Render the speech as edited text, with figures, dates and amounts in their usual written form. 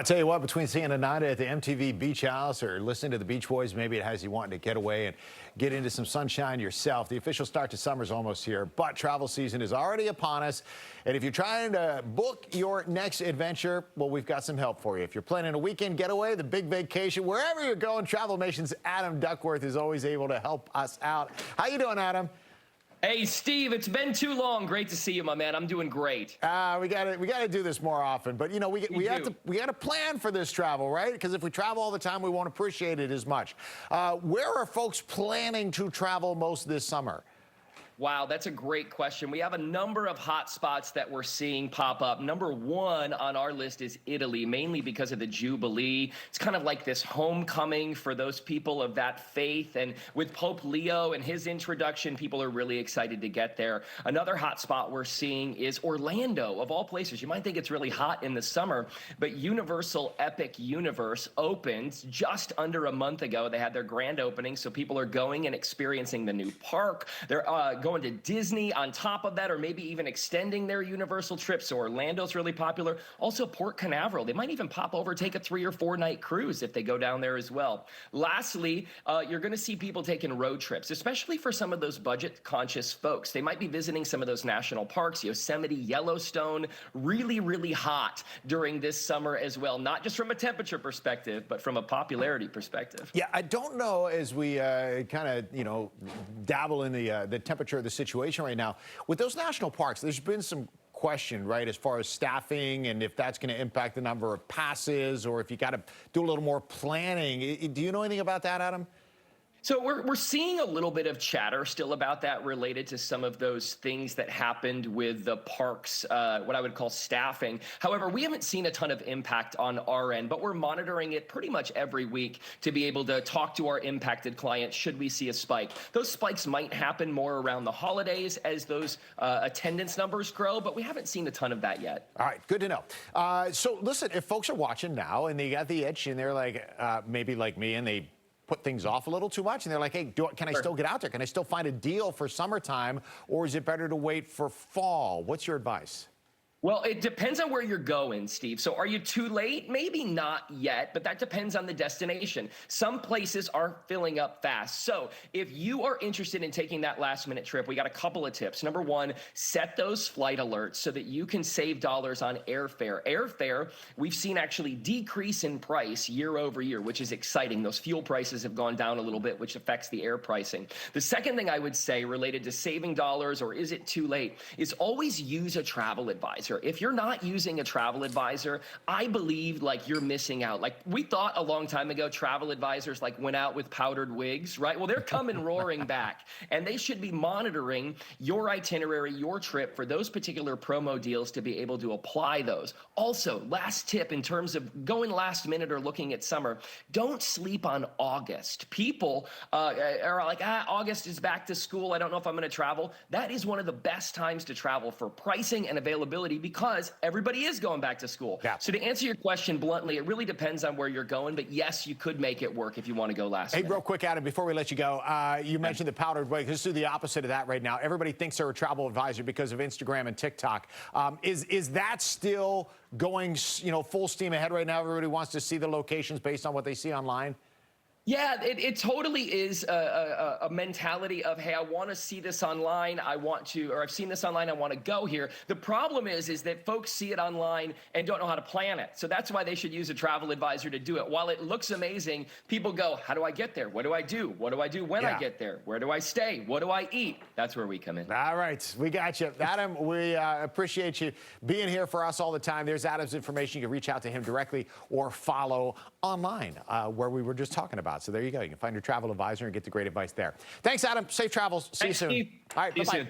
I tell you what, between seeing a night at the MTV Beach House or listening to the Beach Boys, maybe it has you wanting to get away and get into some sunshine yourself. The official start to summer is almost here, but travel season is already upon us. And if you're trying to book your next adventure, well, we've got some help for you. If you're planning a weekend getaway, the big vacation, wherever you're going, Travelmation's Adam Duckworth is always able to help us out. How you doing, Adam? Hey, Steve, it's been too long. Great to see you, my man. I'm doing great. We gotta do this more often. But you know, we got to plan for this travel, right? Because if we travel all the time, we won't appreciate it as much. Where are folks planning to travel most this summer? Wow, that's a great question. We have a number of hot spots that we're seeing pop up. Number one on our list is Italy, mainly because of the Jubilee. It's kind of like this homecoming for those people of that faith. And with Pope Leo and his introduction, people are really excited to get there. Another hot spot we're seeing is Orlando, of all places. You might think it's really hot in the summer, but Universal Epic Universe opened just under a month ago. They had their grand opening, so people are going and experiencing the new park. They're going to Disney on top of that, or maybe even extending their Universal trip. So Orlando's really popular. Also Port Canaveral. They might even pop over, take a 3 or 4 night cruise if they go down there as well. Lastly, you're going to see people taking road trips, especially for some of those budget conscious folks. They might be visiting some of those national parks, Yosemite, Yellowstone, really, really hot during this summer as well. Not just from a temperature perspective, but from a popularity perspective. Yeah, I don't know, as we kind of, dabble in the temperature of the situation right now. With those national parks, there's been some question, right, as far as staffing and if that's going to impact the number of passes or if you got to do a little more planning. Do you know anything about that, Adam? So we're seeing a little bit of chatter still about that related to some of those things that happened with the parks, what I would call staffing. However, we haven't seen a ton of impact on our end, but we're monitoring it pretty much every week to be able to talk to our impacted clients should we see a spike. Those spikes might happen more around the holidays as those attendance numbers grow, but we haven't seen a ton of that yet. All right, good to know. So listen, if folks are watching now and they got the itch and they're like, maybe like me, and they put things off a little too much, and they're like, hey, can I still get out there? Can I still find a deal for summertime, or is it better to wait for fall? What's your advice? Well, it depends on where you're going, Steve. So are you too late? Maybe not yet, but that depends on the destination. Some places are filling up fast. So if you are interested in taking that last minute trip, we got a couple of tips. Number one, set those flight alerts so that you can save dollars on airfare. Airfare, we've seen actually decrease in price year over year, which is exciting. Those fuel prices have gone down a little bit, which affects the air pricing. The second thing I would say related to saving dollars or is it too late is always use a travel advisor. If you're not using a travel advisor, I believe like you're missing out. Like we thought a long time ago, travel advisors like went out with powdered wigs, right? Well, they're coming roaring back, and they should be monitoring your itinerary, your trip for those particular promo deals to be able to apply those. Also, last tip in terms of going last minute or looking at summer, don't sleep on August. People are like, August is back to school. I don't know if I'm going to travel. That is one of the best times to travel for pricing and availability because everybody is going back to school. Yeah. So to answer your question bluntly, it really depends on where you're going, but yes, you could make it work if you want to go last minute. Hey, real quick, Adam, before we let you go, you mentioned the powdered wig. Let's do the opposite of that right now. Everybody thinks they're a travel advisor because of Instagram and TikTok. Is that still going, full steam ahead right now? Everybody wants to see the locations based on what they see online? Yeah, it totally is a mentality of, hey, I want to see this online. Or I've seen this online. I want to go here. The problem is that folks see it online and don't know how to plan it. So that's why they should use a travel advisor to do it. While it looks amazing, people go, how do I get there? What do I do? What do I do when I get there? Where do I stay? What do I eat? That's where we come in. All right, we got you. Adam, we appreciate you being here for us all the time. There's Adam's information. You can reach out to him directly or follow online where we were just talking about. So there you go. You can find your travel advisor and get the great advice there. Thanks, Adam. Safe travels. See you soon. Steve. All right, bye-bye.